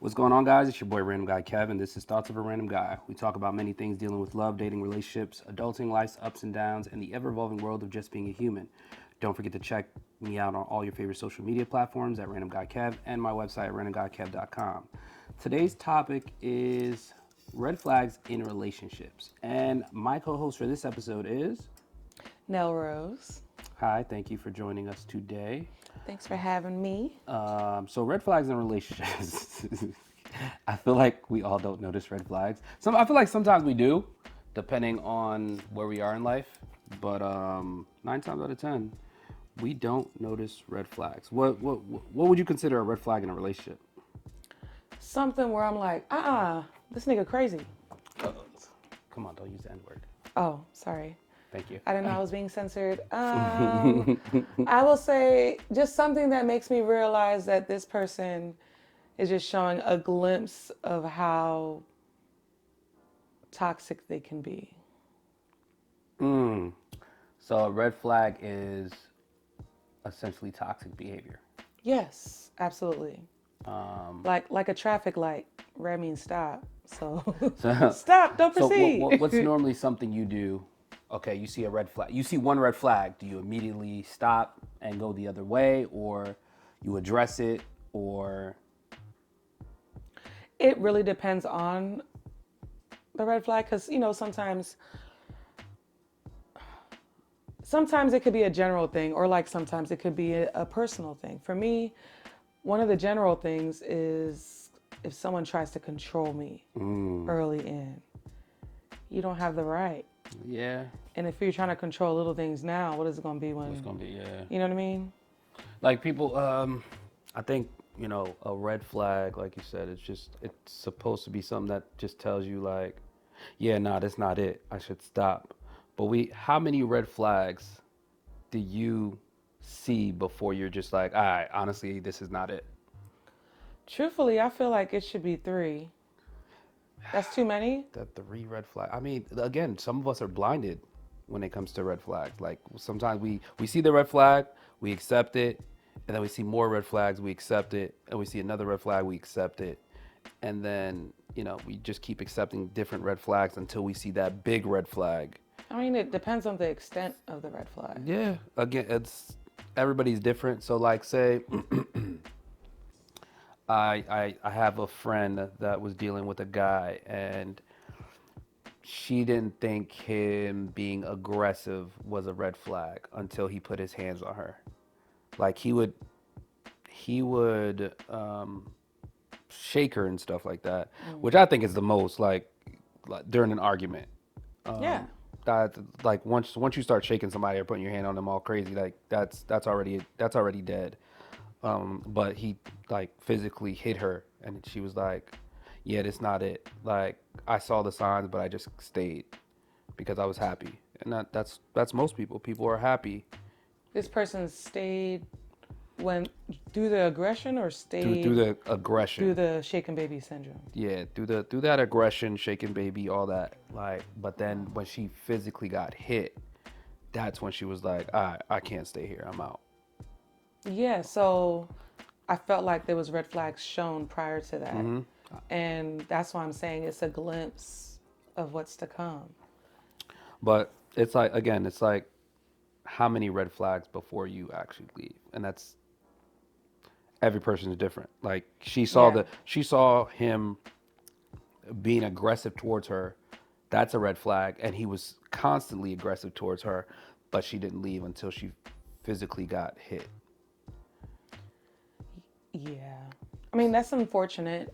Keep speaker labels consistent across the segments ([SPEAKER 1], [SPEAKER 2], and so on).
[SPEAKER 1] What's going on, guys? It's your boy Random Guy Kev, and this is Thoughts of a Random Guy. We talk about many things dealing with love, dating, relationships, adulting, life's ups and downs, and the ever-evolving world of just being a human. Don't forget to check me out on all your favorite social media platforms at Random Guy Kev and my website at randomguykev.com. Today's topic is red flags in relationships, and my co-host for this episode is
[SPEAKER 2] Nell Rose.
[SPEAKER 1] Hi. Thank you for joining us today.
[SPEAKER 2] Thanks for having me.
[SPEAKER 1] So red flags in relationships. I feel like we all don't notice red flags. I feel like sometimes we do, depending on where we are in life. But 9 times out of 10, we don't notice red flags. What would you consider a red flag in a relationship?
[SPEAKER 2] Something where I'm like, this nigga crazy.
[SPEAKER 1] Come on, don't use the N word.
[SPEAKER 2] Oh, sorry.
[SPEAKER 1] Thank you.
[SPEAKER 2] I didn't know I was being censored. I will say just something that makes me realize that this person is just showing a glimpse of how toxic they can be.
[SPEAKER 1] So a red flag is essentially toxic behavior.
[SPEAKER 2] Yes, absolutely. Like a traffic light. Red means stop. So stop, don't proceed.
[SPEAKER 1] So what's normally something you do? Okay, you see a red flag. You see one red flag. Do you immediately stop and go the other way, or you address it, or?
[SPEAKER 2] It really depends on the red flag because, sometimes it could be a general thing or like sometimes it could be a personal thing. For me, one of the general things is if someone tries to control me early in, you don't have the right.
[SPEAKER 1] Yeah.
[SPEAKER 2] And if you're trying to control little things now, what is it going to be when?
[SPEAKER 1] It's gonna be, yeah.
[SPEAKER 2] You know what I mean?
[SPEAKER 1] Like people, I think, a red flag, like you said, it's supposed to be something that just tells you like, yeah, nah, that's not it. I should stop. But how many red flags do you see before you're just like, all right, honestly, this is not it?
[SPEAKER 2] Truthfully, I feel like it should be 3. That's too many?
[SPEAKER 1] The 3 red flags. I mean, again, some of us are blinded when it comes to red flags. Like sometimes we see the red flag, we accept it, and then we see more red flags, we accept it, and we see another red flag, we accept it. And then, we just keep accepting different red flags until we see that big red flag.
[SPEAKER 2] I mean, it depends on the extent of the red flag.
[SPEAKER 1] Yeah, again, everybody's different. So like say I have a friend that was dealing with a guy, and she didn't think him being aggressive was a red flag until he put his hands on her. Like he would shake her and stuff like that, which I think is the most like during an argument.
[SPEAKER 2] Yeah.
[SPEAKER 1] That like once you start shaking somebody or putting your hand on them all crazy, like that's already dead. But he like physically hit her, and she was like, yeah, that's not it. Like I saw the signs, but I just stayed because I was happy. And that's most people. People are happy.
[SPEAKER 2] This person stayed through the aggression or stayed
[SPEAKER 1] Through the aggression.
[SPEAKER 2] through the shaken baby syndrome.
[SPEAKER 1] Yeah, through that aggression, shaking baby, all that. Like, but then when she physically got hit, that's when she was like, I can't stay here. I'm out.
[SPEAKER 2] Yeah, so I felt like there was red flags shown prior to that. And that's why I'm saying it's a glimpse of what's to come.
[SPEAKER 1] But it's like, again, it's like how many red flags before you actually leave, and that's every person is different. Like she saw him being aggressive towards her. That's a red flag, and he was constantly aggressive towards her, but she didn't leave until she physically got hit.
[SPEAKER 2] Yeah. I mean, that's unfortunate.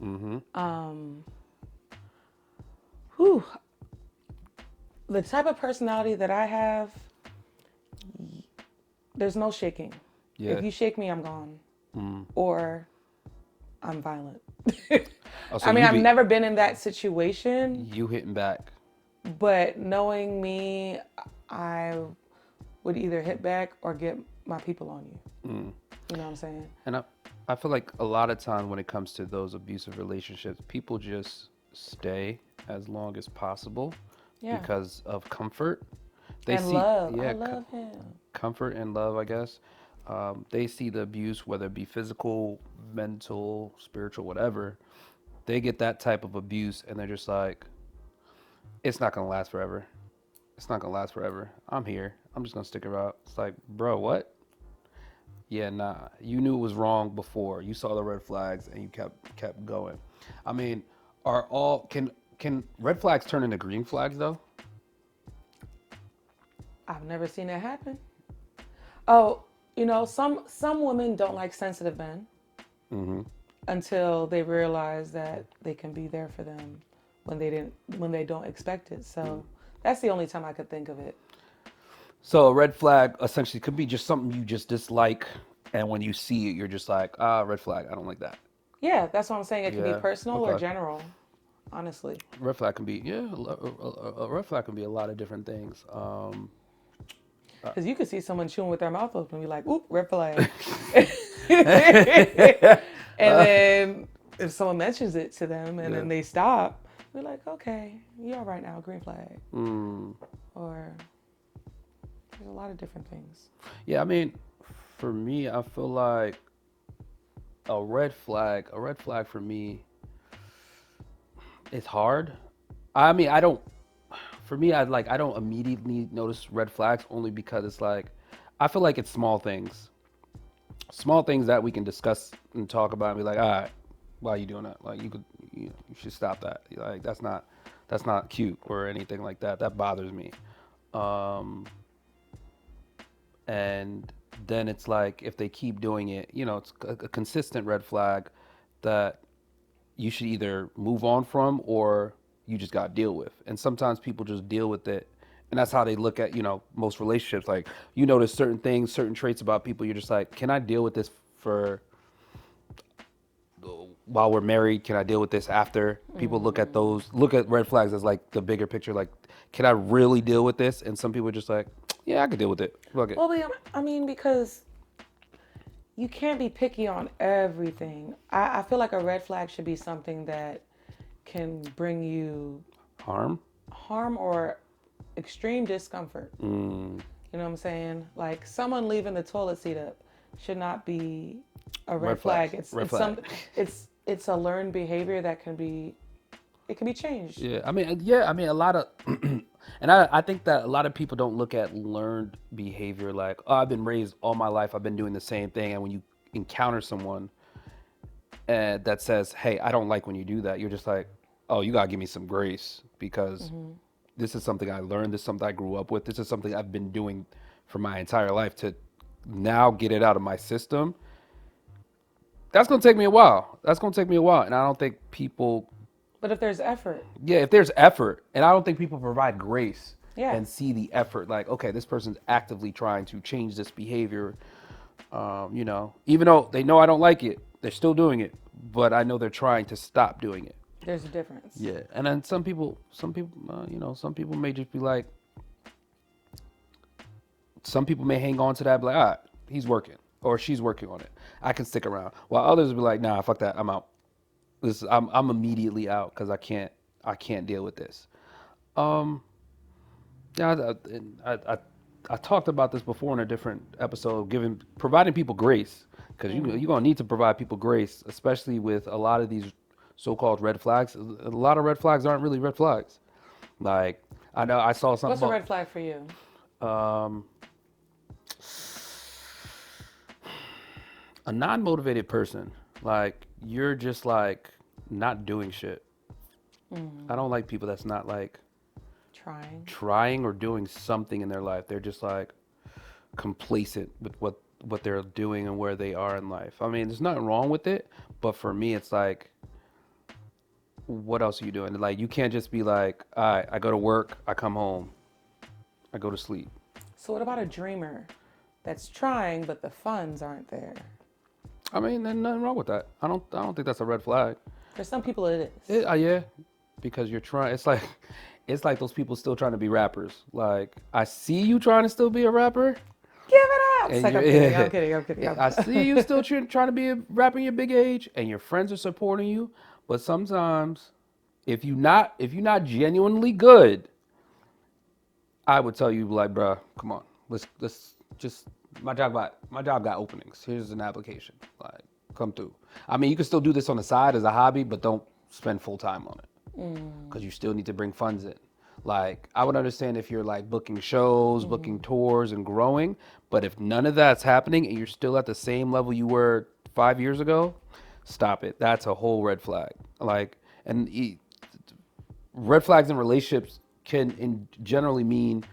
[SPEAKER 2] The type of personality that I have, there's no shaking.
[SPEAKER 1] Yeah.
[SPEAKER 2] If you shake me, I'm gone. Or I'm violent.
[SPEAKER 1] Oh, so
[SPEAKER 2] I mean, I've never been in that situation.
[SPEAKER 1] You hitting back.
[SPEAKER 2] But knowing me, I would either hit back or get my people on you. You know what I'm saying?
[SPEAKER 1] And I feel like a lot of times when it comes to those abusive relationships, people just stay as long as possible because of comfort.
[SPEAKER 2] Love. I love him.
[SPEAKER 1] Comfort and love, I guess. They see the abuse, whether it be physical, mental, spiritual, whatever, they get that type of abuse and they're just like, it's not gonna last forever. It's not gonna last forever. I'm here. I'm just gonna stick around. It's like, bro, what? Yeah, nah. You knew it was wrong before. You saw the red flags and you kept going. I mean, are all can red flags turn into green flags though?
[SPEAKER 2] I've never seen it happen. Oh, some women don't like sensitive men
[SPEAKER 1] Mm-hmm.
[SPEAKER 2] until they realize that they can be there for them when they don't expect it. So that's the only time I could think of it.
[SPEAKER 1] So a red flag essentially could be just something you just dislike, and when you see it, you're just like, ah, red flag. I don't like that.
[SPEAKER 2] Yeah, that's what I'm saying. It can be
[SPEAKER 1] Yeah.
[SPEAKER 2] personal or
[SPEAKER 1] Okay.
[SPEAKER 2] general, honestly.
[SPEAKER 1] Red flag can be a red flag can be a lot of different things.
[SPEAKER 2] Because you could see someone chewing with their mouth open and be like, "Oop, red flag." And then if someone mentions it to them and then they stop, we're like, "Okay, you're all right now, green flag." Or there's a lot of different things.
[SPEAKER 1] Yeah, I mean, for me, I feel like a red flag for me, it's hard. I mean, I don't. For me, I don't immediately notice red flags only because it's like, I feel like it's small things that we can discuss and talk about and be like, all right, why are you doing that? Like you should stop that. Like that's not cute or anything like that. That bothers me. And then it's like if they keep doing it, it's a consistent red flag that you should either move on from or you just got to deal with. And sometimes people just deal with it. And that's how they look at, most relationships. Like, notice certain things, certain traits about people. You're just like, can I deal with this for while we're married? Can I deal with this after? People look at red flags as like the bigger picture. Like, can I really deal with this? And some people are just like, yeah, I can deal with it. Fuck it.
[SPEAKER 2] Well, I mean, because you can't be picky on everything. I feel like a red flag should be something that can bring you
[SPEAKER 1] Harm
[SPEAKER 2] or extreme discomfort. You know what I'm saying? Like someone leaving the toilet seat up should not be a red flag. It's a learned behavior that can be changed.
[SPEAKER 1] Yeah, I mean, a lot of, and I think that a lot of people don't look at learned behavior like, oh, I've been raised all my life, I've been doing the same thing, and when you encounter someone that says, hey, I don't like when you do that, you're just like, oh, you gotta give me some grace because this is something I learned, this is something I grew up with, this is something I've been doing for my entire life. To now get it out of my system, that's gonna take me a while. And I don't think people.
[SPEAKER 2] But if there's effort.
[SPEAKER 1] Yeah, if there's effort, and I don't think people provide grace
[SPEAKER 2] Yeah.
[SPEAKER 1] and see the effort. Like, okay, this person's actively trying to change this behavior. Even though they know I don't like it, they're still doing it. But I know they're trying to stop doing it.
[SPEAKER 2] There's a difference.
[SPEAKER 1] Yeah, and then some people, some people may just be like, some people may hang on to that, be like, all right, he's working or she's working on it, I can stick around. While others will be like, nah, fuck that, I'm out. I'm immediately out because I can't deal with this. Yeah, I talked about this before in a different episode, providing people grace, because you're gonna need to provide people grace, especially with a lot of these so-called red flags. A lot of red flags aren't really red flags. Like, I know I saw something.
[SPEAKER 2] What's a red flag for you?
[SPEAKER 1] A non-motivated person, like you're just like not doing shit. I don't like people that's not like trying or doing something in their life. They're just like complacent with what they're doing and where they are in life. I mean, there's nothing wrong with it, but for me, it's like, what else are you doing? Like, you can't just be like, all right, I go to work, I come home, I go to sleep.
[SPEAKER 2] So what about a dreamer that's trying, but the funds aren't there?
[SPEAKER 1] I mean, there's nothing wrong with that. I don't think that's a red flag.
[SPEAKER 2] For some people, it is.
[SPEAKER 1] Yeah, because you're trying. It's like those people still trying to be rappers. Like, I see you trying to still be a rapper.
[SPEAKER 2] Give it up. It's like, I'm kidding.
[SPEAKER 1] I see you still trying to be a rapper in your big age, and your friends are supporting you. But sometimes, if you're not genuinely good, I would tell you, like, bruh, come on, let's just my job got openings. Here's an application. Like, come through. I mean, you can still do this on the side as a hobby, but don't spend full time on it because you still need to bring funds in. Like, I would understand if you're like booking shows, booking tours, and growing, but if none of that's happening and you're still at the same level you were 5 years ago, stop it. That's a whole red flag. Like, and red flags in relationships can generally mean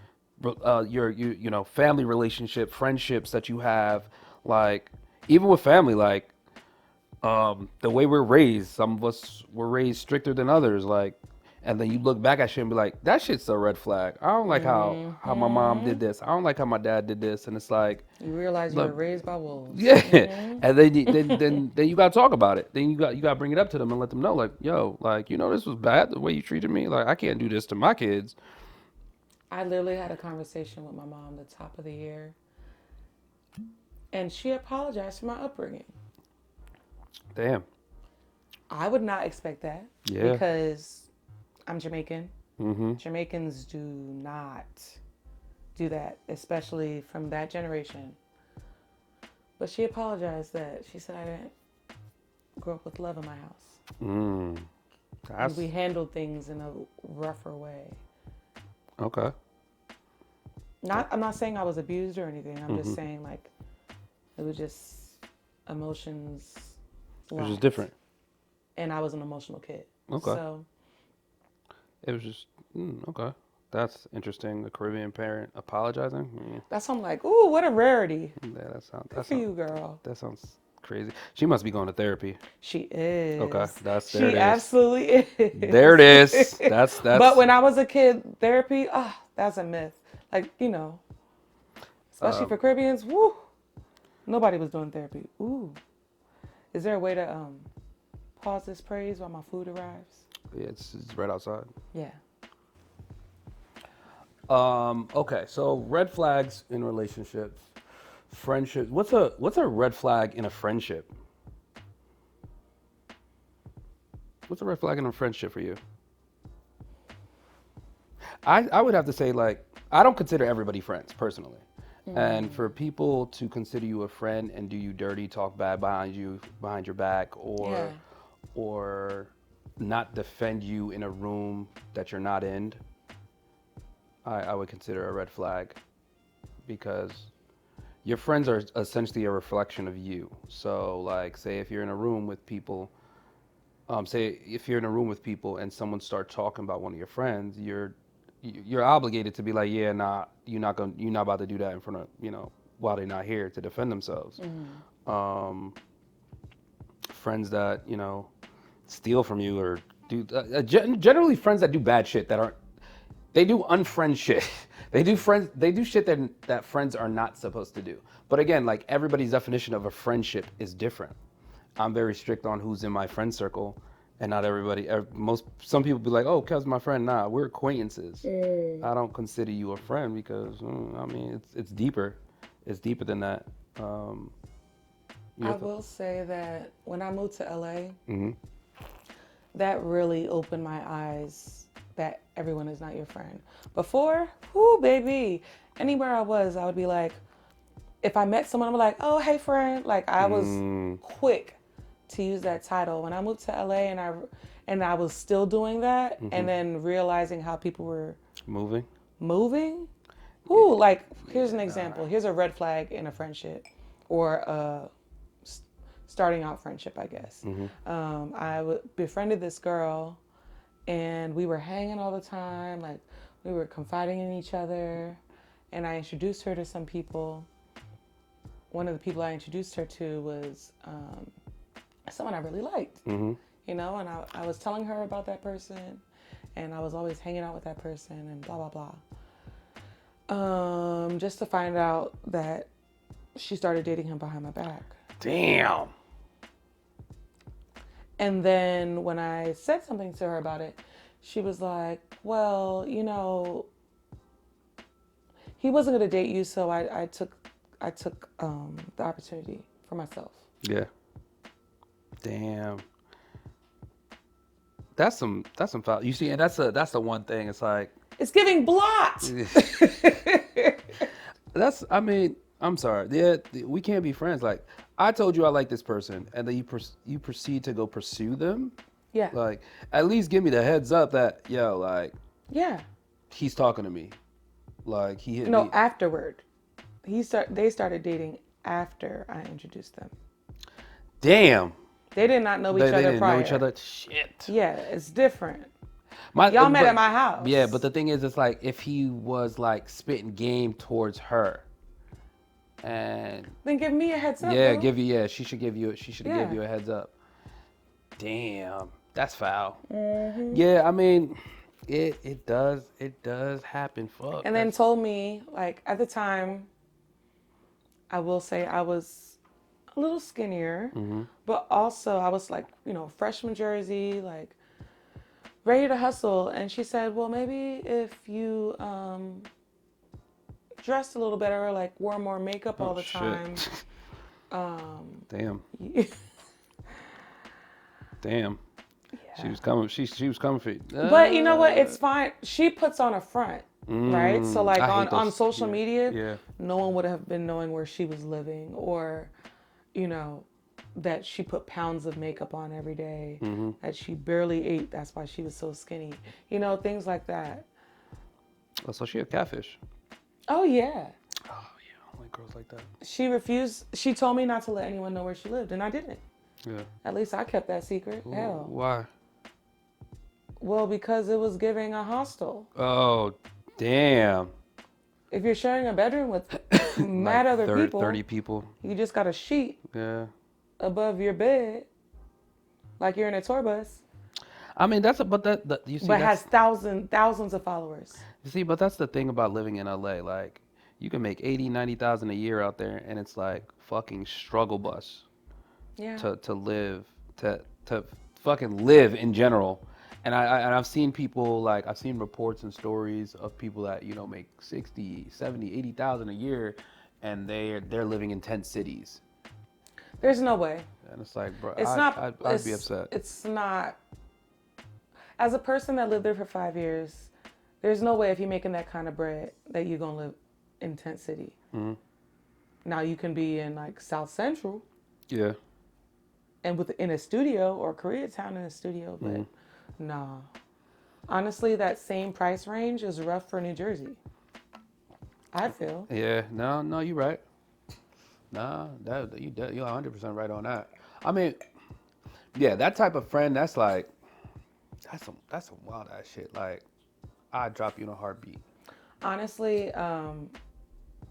[SPEAKER 1] you know, family relationship, friendships that you have. Like, even with family, like, the way we're raised, some of us were raised stricter than others. Like, and then you look back at shit and be like, that shit's a red flag. I don't like how my mom did this. I don't like how my dad did this. And it's like,
[SPEAKER 2] You realize you
[SPEAKER 1] look,
[SPEAKER 2] were raised by wolves.
[SPEAKER 1] yeah. And then you gotta talk about it. Then you gotta bring it up to them and let them know, like, yo, like, you know, this was bad the way you treated me. Like, I can't do this to my kids.
[SPEAKER 2] I literally had a conversation with my mom the top of the year, and she apologized for my upbringing.
[SPEAKER 1] Damn.
[SPEAKER 2] I would not expect that because I'm Jamaican. Jamaicans do not do that, especially from that generation. But she apologized that she said I didn't grow up with love in my house. And we handled things in a rougher way.
[SPEAKER 1] Okay.
[SPEAKER 2] I'm not saying I was abused or anything. I'm just saying, like, it was just emotions.
[SPEAKER 1] It was just different.
[SPEAKER 2] And I was an emotional kid.
[SPEAKER 1] Okay.
[SPEAKER 2] So
[SPEAKER 1] it was just okay. That's interesting. A Caribbean parent apologizing.
[SPEAKER 2] that's why I'm like, ooh, what a rarity.
[SPEAKER 1] Yeah,
[SPEAKER 2] Good for you, girl.
[SPEAKER 1] That sounds crazy. She must be going to therapy.
[SPEAKER 2] She is.
[SPEAKER 1] Okay,
[SPEAKER 2] she absolutely is.
[SPEAKER 1] There it is. That's.
[SPEAKER 2] But when I was a kid, therapy, that's a myth. Like, you know, especially for Caribbeans, woo, nobody was doing therapy. Ooh, is there a way to pause this praise while my food arrives?
[SPEAKER 1] Yeah, it's right outside.
[SPEAKER 2] Yeah.
[SPEAKER 1] Okay, so red flags in relationships, friendships. What's a red flag in a friendship? What's a red flag in a friendship for you? I would have to say, like, I don't consider everybody friends personally. And for people to consider you a friend and do you dirty, talk bad behind your back, or not defend you in a room that you're not in, I would consider a red flag, because your friends are essentially a reflection of you. So, like, say if you're in a room with people, and someone starts talking about one of your friends, you're obligated to be like, yeah, nah, you're not about to do that in front of, you know, while they're not here to defend themselves. Friends that, you know, steal from you or do generally friends that do bad shit they do unfriend shit. They do shit that friends are not supposed to do. But again, like, everybody's definition of a friendship is different. I'm very strict on who's in my friend circle, and not everybody. Some people be like, "Oh, Kev's my friend." Nah, we're acquaintances. I don't consider you a friend because I mean, it's deeper. It's deeper than that.
[SPEAKER 2] I will say that when I moved to LA, that really opened my eyes that everyone is not your friend. Before, whoo, baby, anywhere I would be like, if I met someone, I'm like, oh, hey, friend. Like, I was quick to use that title. When I moved to LA and I was still doing that, and then realizing how people were moving. Ooh, like, here's an example. Here's a red flag in a friendship, or a starting out friendship, I guess. I befriended this girl, and we were hanging all the time. Like, we were confiding in each other, and I introduced her to some people. One of the people I introduced her to was someone I really liked, you know, and I was telling her about that person, and I was always hanging out with that person, and blah, blah, blah. Just to find out that she started dating him behind my back.
[SPEAKER 1] Damn.
[SPEAKER 2] And then when I said something to her about it, she was like, well, you know, he wasn't going to date you, so I took the opportunity for myself.
[SPEAKER 1] Yeah. Damn. That's some foul. You see, and that's the one thing. It's like,
[SPEAKER 2] it's giving blot.
[SPEAKER 1] I mean, I'm sorry. Yeah, we can't be friends. Like, I told you I like this person, and then you proceed to go pursue them.
[SPEAKER 2] Yeah.
[SPEAKER 1] Like, at least give me the heads up that, yo, like,
[SPEAKER 2] Yeah.
[SPEAKER 1] he's talking to me. Like, he hit
[SPEAKER 2] No,
[SPEAKER 1] me.
[SPEAKER 2] afterward. They started dating after I introduced them.
[SPEAKER 1] Damn.
[SPEAKER 2] They did not know
[SPEAKER 1] They
[SPEAKER 2] each other
[SPEAKER 1] didn't know each
[SPEAKER 2] prior.
[SPEAKER 1] other. Shit.
[SPEAKER 2] Yeah, it's different.
[SPEAKER 1] My,
[SPEAKER 2] Y'all met at
[SPEAKER 1] but
[SPEAKER 2] my house.
[SPEAKER 1] yeah, but the thing is, it's like if he was like spitting game towards her, and
[SPEAKER 2] Then give me a heads up,
[SPEAKER 1] yeah,
[SPEAKER 2] boo.
[SPEAKER 1] she should give you, she should have
[SPEAKER 2] Yeah.
[SPEAKER 1] give you a heads up. Damn, that's foul.
[SPEAKER 2] Mm-hmm.
[SPEAKER 1] Yeah, I mean, it does happen. Fuck.
[SPEAKER 2] And then told me, like, at the time, I will say I was a little skinnier, but also I was like, freshman jersey, like ready to hustle. And she said, well, maybe if you dressed a little better, like wore more makeup all the time.
[SPEAKER 1] Damn.
[SPEAKER 2] Yeah.
[SPEAKER 1] Damn. She was coming. She was coming for you.
[SPEAKER 2] But you know what? It's fine. She puts on a front, right? So like
[SPEAKER 1] I hate
[SPEAKER 2] on
[SPEAKER 1] those-
[SPEAKER 2] social media,
[SPEAKER 1] yeah.
[SPEAKER 2] no one would have been knowing where she was living, or, that she put pounds of makeup on every day, that she barely ate. That's why she was so skinny. Things like that.
[SPEAKER 1] Oh, so she a catfish.
[SPEAKER 2] Oh yeah.
[SPEAKER 1] Oh yeah, I don't like girls like that.
[SPEAKER 2] She refused. She told me not to let anyone know where she lived, and I didn't.
[SPEAKER 1] Yeah.
[SPEAKER 2] At least I kept that secret. Hell.
[SPEAKER 1] Why?
[SPEAKER 2] Well, because it was giving a hostel.
[SPEAKER 1] Oh, damn.
[SPEAKER 2] If you're sharing a bedroom with mad
[SPEAKER 1] Like
[SPEAKER 2] other people,
[SPEAKER 1] 30 people.
[SPEAKER 2] you just got a sheet
[SPEAKER 1] Yeah.
[SPEAKER 2] above your bed, like you're in a tour bus,
[SPEAKER 1] I mean, that you see,
[SPEAKER 2] but
[SPEAKER 1] that's,
[SPEAKER 2] has thousands of followers.
[SPEAKER 1] you see, but that's the thing about living in LA. Like, you can make 80, 90,000 a year out there, and it's like fucking struggle bus
[SPEAKER 2] Yeah.
[SPEAKER 1] to live, to fucking live in general. And I've seen people, like, I've seen reports and stories of people that, make 60, 70, 80,000 a year, and they're living in tent cities.
[SPEAKER 2] There's no way.
[SPEAKER 1] And it's like, bro,
[SPEAKER 2] It's
[SPEAKER 1] I'd be upset.
[SPEAKER 2] It's not. As a person that lived there for 5 years, there's no way if you're making that kind of bread that you're gonna live in tent city.
[SPEAKER 1] Mm-hmm.
[SPEAKER 2] Now you can be in like South Central
[SPEAKER 1] Yeah.
[SPEAKER 2] and in a studio, or Koreatown in a studio, but nah. Honestly, that same price range is rough for New Jersey, I feel.
[SPEAKER 1] Yeah. No, you're right. Nah, you're 100% right on that. I mean, yeah, that type of friend, that's like, that's some wild ass shit. Like, I'd drop you in a heartbeat.
[SPEAKER 2] Honestly,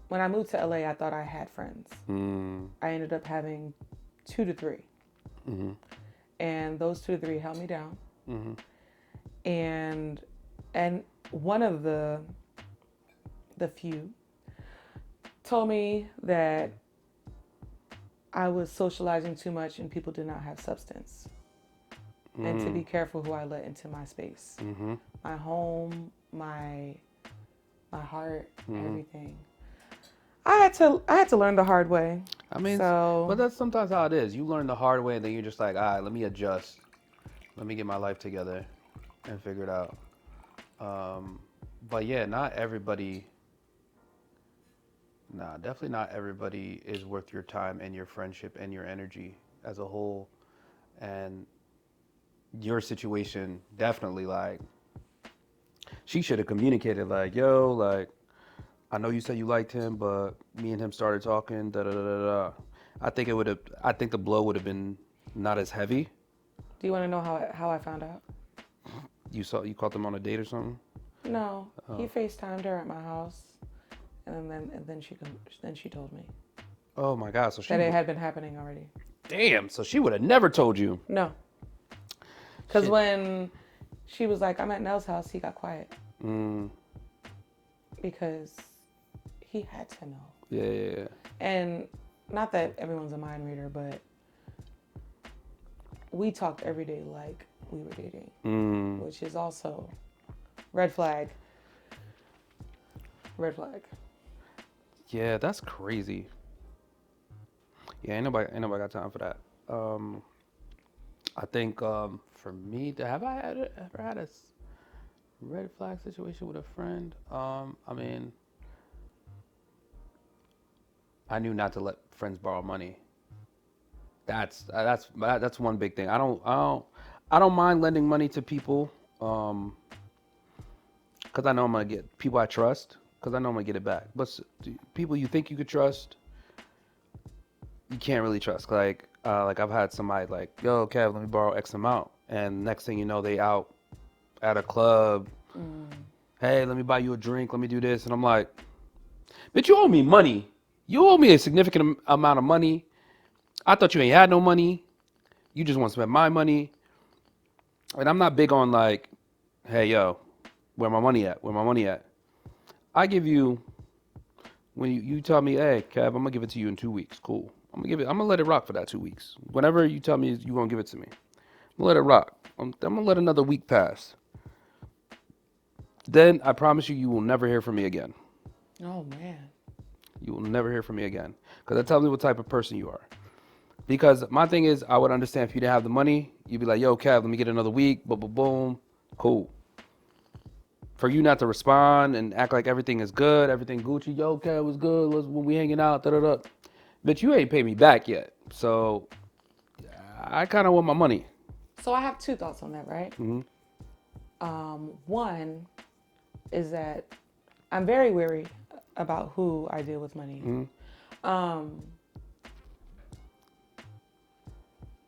[SPEAKER 2] when I moved to LA, I thought I had friends.
[SPEAKER 1] Mm.
[SPEAKER 2] I ended up having 2 to 3.
[SPEAKER 1] Mm-hmm.
[SPEAKER 2] And those 2 to 3 held me down.
[SPEAKER 1] Mm-hmm.
[SPEAKER 2] And one of the few told me that I was socializing too much and people did not have substance. And to be careful who I let into my space.
[SPEAKER 1] Mm-hmm.
[SPEAKER 2] My home, my heart, everything. I had to learn the hard way.
[SPEAKER 1] I mean,
[SPEAKER 2] So-
[SPEAKER 1] but that's sometimes how it is. You learn the hard way, and then you're just like, all right, let me adjust. Let me get my life together and figure it out. But yeah, not everybody. Nah, definitely not everybody is worth your time and your friendship and your energy as a whole. And your situation, definitely, like, she should have communicated, like, yo, like, I know you said you liked him, but me and him started talking, da da da da da. I think the blow would have been not as heavy.
[SPEAKER 2] Do you want to know how I found out?
[SPEAKER 1] You caught them on a date or something?
[SPEAKER 2] No, he FaceTimed her at my house, and then she told me
[SPEAKER 1] Oh my God! So she
[SPEAKER 2] that it had been happening already.
[SPEAKER 1] damn. So she would have never told you.
[SPEAKER 2] No, because
[SPEAKER 1] Shit.
[SPEAKER 2] when she was like, I'm at Nell's house, he got quiet
[SPEAKER 1] Mm,
[SPEAKER 2] because he had to know.
[SPEAKER 1] yeah.
[SPEAKER 2] And not that everyone's a mind reader, but we talked every day like we were dating, which is also red flag. Red flag.
[SPEAKER 1] Yeah, that's crazy. Yeah, ain't nobody got time for that. I think for me, have I ever had a red flag situation with a friend? I mean, I knew not to let friends borrow money. That's one big thing. I don't mind lending money to people, because I know I'm gonna get people I trust, because I know I'm gonna get it back. But people you think you could trust, you can't really trust. Like I've had somebody like, yo, Kev, let me borrow X amount, and next thing you know, they out at a club. Hey, let me buy you a drink. Let me do this, and I'm like, bitch, you owe me money. You owe me a significant amount of money. I thought you ain't had no money. You just want to spend my money. And I'm not big on like, hey, yo, where my money at? Where my money at? I give you, when you tell me, hey, Kev, I'm going to give it to you in 2 weeks. Cool. I'm going to let it rock for that 2 weeks. Whenever you tell me you won't give it to me, I'm going to let it rock. I'm going to let another week pass. Then I promise you, you will never hear from me again.
[SPEAKER 2] Oh, man.
[SPEAKER 1] You will never hear from me again. Because that tells me what type of person you are. Because my thing is, I would understand if you didn't have the money, you'd be like, yo, Kev, let me get another week, boom, boom, boom, cool. For you not to respond and act like everything is good, everything Gucci, yo, Kev, was good, when we hanging out, da-da-da. But you ain't paid me back yet. So I kind of want my money.
[SPEAKER 2] So I have two thoughts on that, right?
[SPEAKER 1] Mm-hmm.
[SPEAKER 2] One is that I'm very wary about who I deal with money.
[SPEAKER 1] Mm-hmm.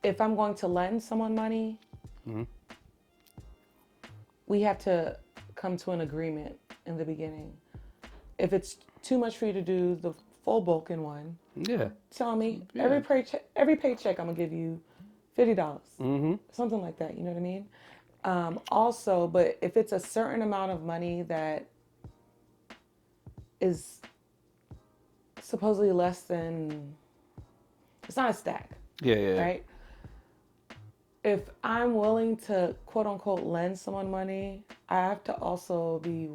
[SPEAKER 2] If I'm going to lend someone money,
[SPEAKER 1] Mm-hmm.
[SPEAKER 2] we have to come to an agreement in the beginning. If it's too much for you to do the full bulk in one,
[SPEAKER 1] Yeah.
[SPEAKER 2] tell me.
[SPEAKER 1] Yeah.
[SPEAKER 2] Every paycheck, I'm gonna give you $50,
[SPEAKER 1] Mm-hmm.
[SPEAKER 2] something like that. You know what I mean? Also, but if it's a certain amount of money that is supposedly less than, it's not a stack,
[SPEAKER 1] Yeah.
[SPEAKER 2] right? If I'm willing to quote unquote lend someone money, I have to also be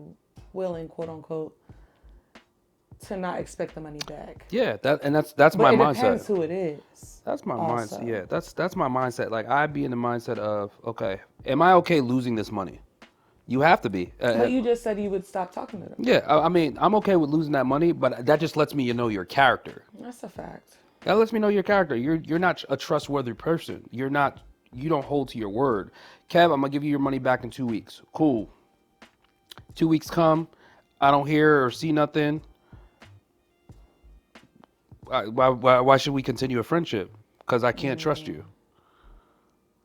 [SPEAKER 2] willing, quote unquote, to not expect the money back.
[SPEAKER 1] Yeah. That's
[SPEAKER 2] But
[SPEAKER 1] my
[SPEAKER 2] it
[SPEAKER 1] mindset.
[SPEAKER 2] depends who it is.
[SPEAKER 1] That's my
[SPEAKER 2] also.
[SPEAKER 1] mindset. Yeah, that's my mindset. Like I'd be in the mindset of, okay, am I okay losing this money? You have to be.
[SPEAKER 2] But you just said you would stop talking to them.
[SPEAKER 1] Yeah, I mean, I'm okay with losing that money, but that just lets me know your character.
[SPEAKER 2] That's a fact.
[SPEAKER 1] That lets me know your character. You're not a trustworthy person. You don't hold to your word. Kev, I'm gonna give you your money back in 2 weeks. Cool. 2 weeks come, I don't hear or see nothing. Why should we continue a friendship? Because I can't trust you.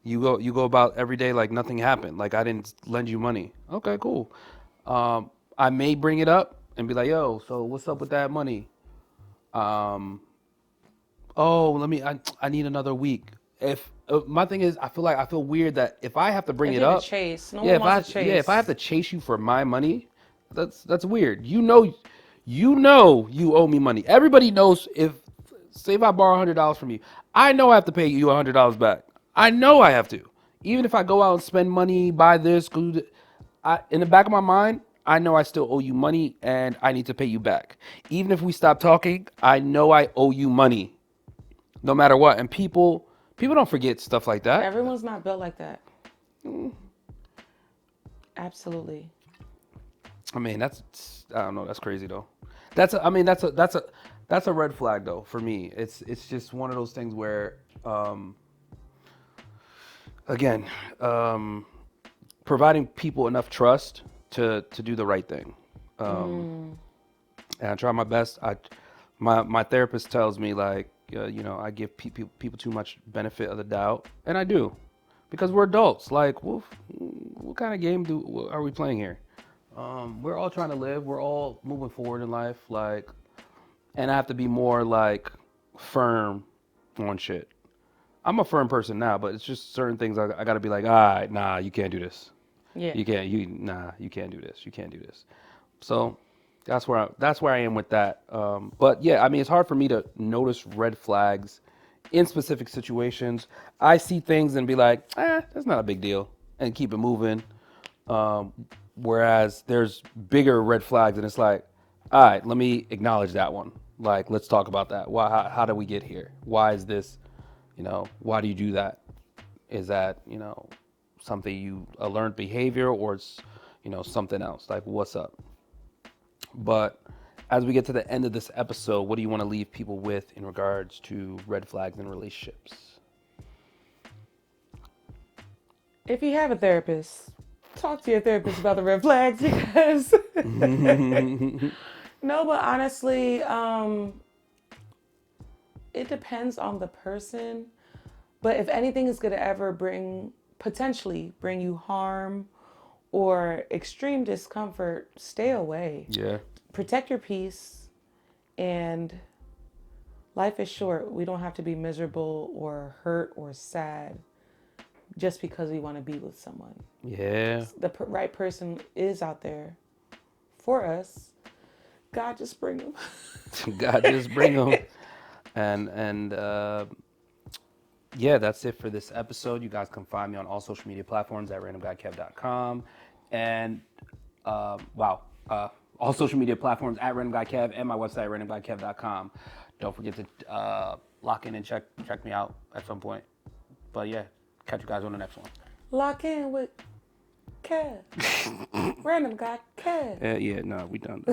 [SPEAKER 1] You go about every day like nothing happened. Like I didn't lend you money. Okay, cool. I may bring it up and be like, yo, so what's up with that money? Um, oh, I need another week. If my thing is, I feel weird that if I have to bring
[SPEAKER 2] If
[SPEAKER 1] it
[SPEAKER 2] you have
[SPEAKER 1] up,
[SPEAKER 2] to chase, no
[SPEAKER 1] yeah,
[SPEAKER 2] one wants to chase.
[SPEAKER 1] if I have to chase you for my money, that's weird. You owe me money. Everybody knows say if I borrow $100 from you, I know I have to pay you $100 back. I know I have to. Even if I go out and spend money, buy this, in the back of my mind, I know I still owe you money and I need to pay you back. Even if we stop talking, I know I owe you money no matter what. And people don't forget stuff like that.
[SPEAKER 2] Everyone's not built like that. Absolutely.
[SPEAKER 1] I mean, I don't know, that's crazy though. That's a red flag though for me. It's just one of those things where again, providing people enough trust to do the right thing. And I try my best. My therapist tells me like, I give people too much benefit of the doubt, and I do, because we're adults. Like, what kind of game are we playing here? We're all trying to live. We're all moving forward in life. Like, and I have to be more like firm on shit. I'm a firm person now, but it's just certain things I got to be like, all right, nah, you can't do this.
[SPEAKER 2] Yeah.
[SPEAKER 1] You can't do this. You can't do this. So that's where I am with that. But yeah, I mean, it's hard for me to notice red flags in specific situations. I see things and be like, that's not a big deal, and keep it moving. Whereas there's bigger red flags, and it's like, all right, let me acknowledge that one. Like, let's talk about that. Why? How did we get here? Why is this? Why do you do that? Is that something a learned behavior, or it's something else? Like, what's up? But as we get to the end of this episode, what do you want to leave people with in regards to red flags in relationships?
[SPEAKER 2] If you have a therapist, talk to your therapist about the red flags because no, but honestly, it depends on the person. But if anything is going to ever potentially bring you harm or extreme discomfort, stay away.
[SPEAKER 1] Yeah.
[SPEAKER 2] Protect your peace, and life is short. We don't have to be miserable or hurt or sad just because we want to be with someone.
[SPEAKER 1] Yeah.
[SPEAKER 2] The right person is out there for us. God, just bring them.
[SPEAKER 1] God, just bring them. And yeah, that's it for this episode. You guys can find me on all social media platforms at randomguykev.com. And all social media platforms at randomguykev and my website, randomguykev.com. Don't forget to lock in and check me out at some point. But yeah, catch you guys on the next one.
[SPEAKER 2] Lock in with Kev. Random guy, Kev.
[SPEAKER 1] Yeah, no, we done.